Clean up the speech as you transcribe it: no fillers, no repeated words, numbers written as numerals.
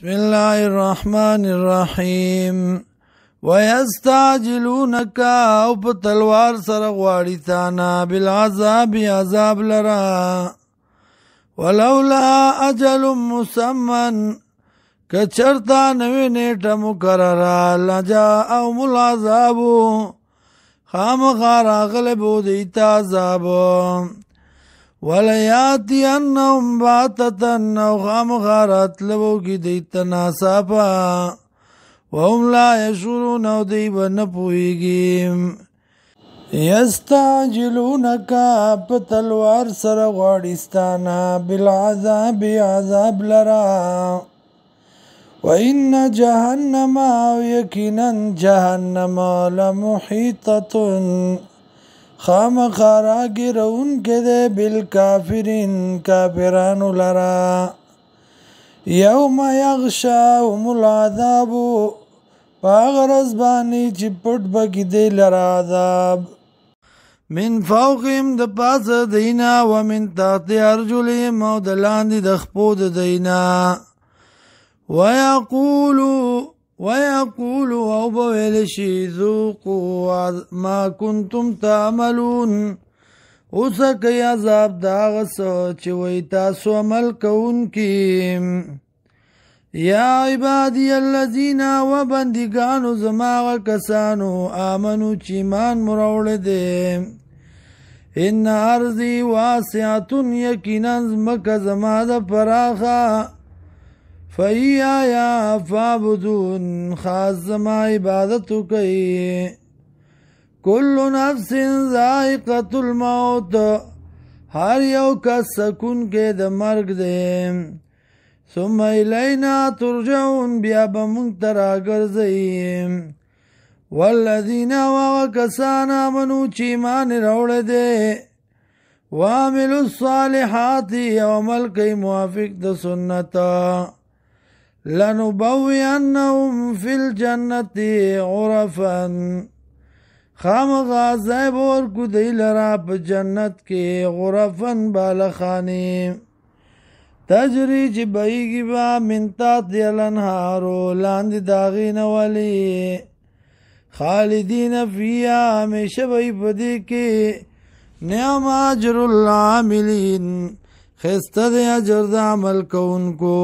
بسم الله الرحمن الرحيم ويستعجلونك او په تلوار سره غواړي تانا بالعذاب عذاب لرا ولولا اجل مسمى کچرتا نوی نیټه مقرره لجاءهم العذاب خامخا راغلی بو دیتا عذاب ولیاتینهم بغتة او خامخا راتلبو کی دیتا ناصافا وهم لا یشعرون او دی به نه پوهیږي یستعجلونک په تلوار سره غواړي ستانه بالعذاب عذاب لرا وإن جهنم يقينا جهنم لمحيطة خامخا راګرونکې ده بالکافرین کافرانو لرا یوم یغشاهم العذاب پاغرز بانی چې پټ بکی دی لرا عذاب من فوقهم د پاسه دینا ومن تحت ارجلهم او د لاندې د خپو د دینا ويقول او بویل شي ذوقوا ما كنتم تعملون اوسکه عذاب دا غسو چې وای تاسو عمل کوونکی یا عبادی الذین و بندگانو زما کسانو آمنو چې ایمان مروړه دي ان ارضی واسعه یقینا مکه زما د فراخه فَإِيَّايَ فَاعْبُدُونِ خاص زما عبادت کوي کل نفس ذائقة الموت هر یو کس سکون کې د مرګ دی ثم الینا ترجعون بیا به موږ ته راګرځئ والذین وکسان آمنوا چې ایمان راوړی دی وعملوا الصالحات او عمل کوي موافق د سنت لنبوئنهم فی الجنة غرفا خامخا ځای به ورکو دی لرا په جنت کې غرفا بالخانې تجري چې بهیږي به من تحتها الانهار لاندې د هغې نه ولي خالدین فیها همیشه به یې په دې کې نعم اجر العاملین ښایسته دی اجر د عمل کوونکو